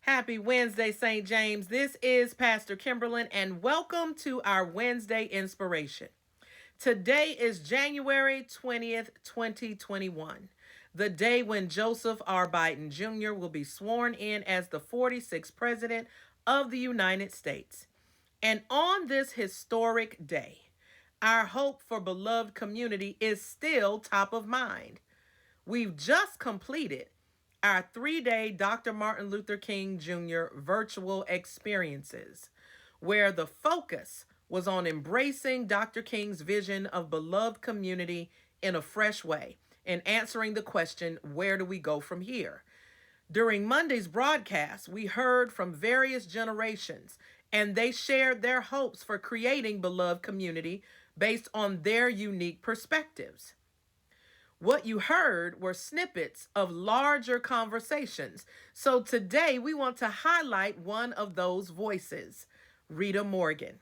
Happy Wednesday, St. James. This is Pastor Kimberlyn, and welcome to our Wednesday inspiration. Today is January 20th, 2021, the day when Joseph R. Biden Jr. will be sworn in as the 46th President of the United States. And on this historic day, our hope for beloved community is still top of mind. We've just completed our 3-day Dr. Martin Luther King Jr. virtual experiences, where the focus was on embracing Dr. King's vision of beloved community in a fresh way and answering the question, where do we go from here? During Monday's broadcast, we heard from various generations, and they shared their hopes for creating beloved community based on their unique perspectives. What you heard were snippets of larger conversations. So today we want to highlight one of those voices, Rita Morgan.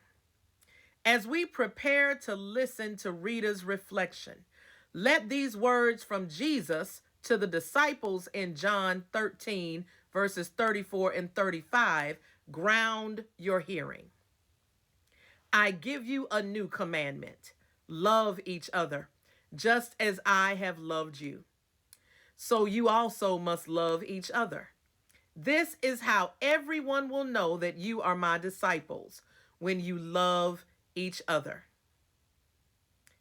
As we prepare to listen to Rita's reflection, let these words from Jesus to the disciples in John 13, verses 34 and 35, ground your hearing. I give you a new commandment: love each other, just as I have loved you. So you also must love each other. This is how everyone will know that you are my disciples, when you love each other.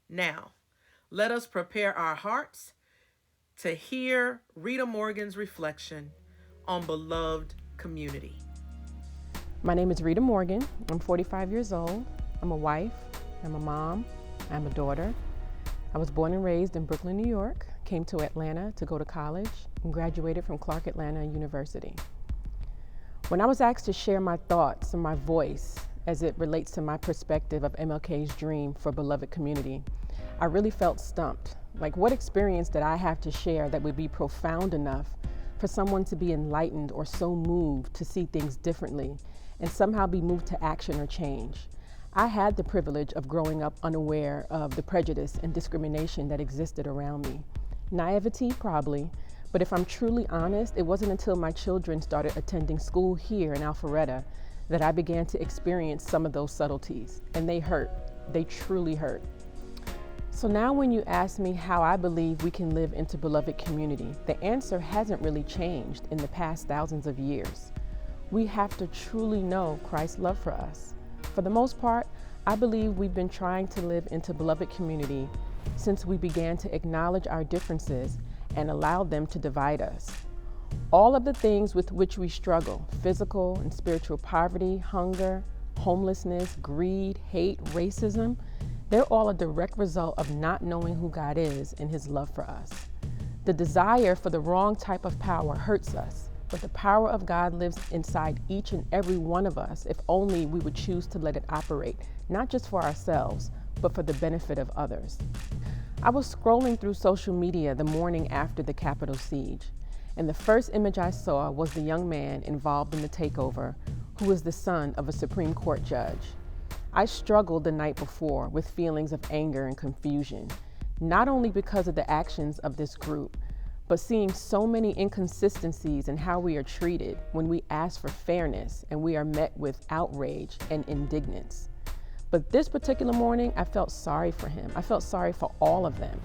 Now, let us prepare our hearts to hear Rita Morgan's reflection on beloved community. My name is Rita Morgan. I'm 45 years old. I'm a wife. I'm a mom. I'm a daughter. I was born and raised in Brooklyn, New York, came to Atlanta to go to college, and graduated from Clark Atlanta University. When I was asked to share my thoughts and my voice as it relates to my perspective of MLK's dream for beloved community, I really felt stumped. Like, what experience did I have to share that would be profound enough for someone to be enlightened or so moved to see things differently and somehow be moved to action or change? I had the privilege of growing up unaware of the prejudice and discrimination that existed around me. Naivety, probably, but if I'm truly honest, it wasn't until my children started attending school here in Alpharetta that I began to experience some of those subtleties, and they hurt. They truly hurt. So now when you ask me how I believe we can live into beloved community, the answer hasn't really changed in the past thousands of years. We have to truly know Christ's love for us. For the most part, I believe we've been trying to live into beloved community since we began to acknowledge our differences and allow them to divide us. All of the things with which we struggle, physical and spiritual poverty, hunger, homelessness, greed, hate, racism, they're all a direct result of not knowing who God is and His love for us. The desire for the wrong type of power hurts us, but the power of God lives inside each and every one of us if only we would choose to let it operate, not just for ourselves, but for the benefit of others. I was scrolling through social media the morning after the Capitol siege, and the first image I saw was the young man involved in the takeover, who was the son of a Supreme Court judge. I struggled the night before with feelings of anger and confusion, not only because of the actions of this group, but seeing so many inconsistencies in how we are treated when we ask for fairness and we are met with outrage and indignance. But this particular morning, I felt sorry for him. I felt sorry for all of them.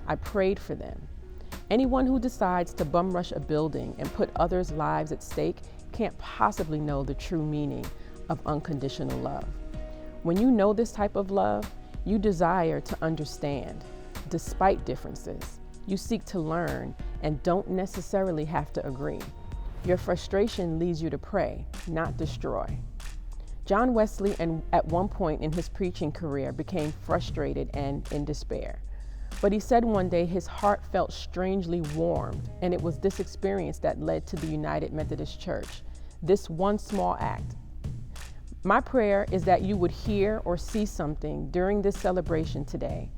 I prayed for them. Anyone who decides to bum rush a building and put others' lives at stake can't possibly know the true meaning of unconditional love. When you know this type of love, you desire to understand, despite differences. You seek to learn and don't necessarily have to agree. Your frustration leads you to pray, not destroy. John Wesley, at one point in his preaching career, became frustrated and in despair. But he said one day his heart felt strangely warmed, and it was this experience that led to the United Methodist Church, this one small act. My prayer is that you would hear or see something during this celebration today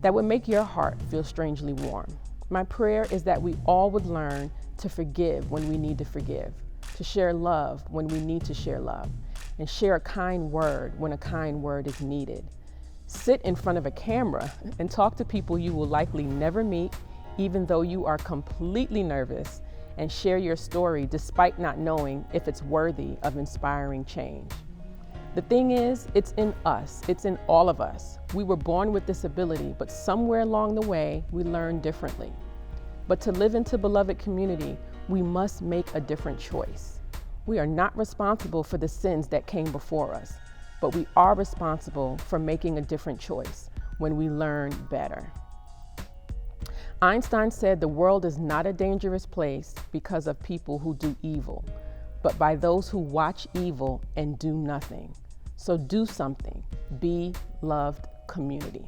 that would make your heart feel strangely warm. My prayer is that we all would learn to forgive when we need to forgive, to share love when we need to share love, and share a kind word when a kind word is needed. Sit in front of a camera and talk to people you will likely never meet, even though you are completely nervous, and share your story despite not knowing if it's worthy of inspiring change. The thing is, it's in us. It's in all of us. We were born with this ability, but somewhere along the way, we learned differently. But to live into beloved community, we must make a different choice. We are not responsible for the sins that came before us, but we are responsible for making a different choice when we learn better. Einstein said the world is not a dangerous place because of people who do evil, but by those who watch evil and do nothing. So do something. Be loved community.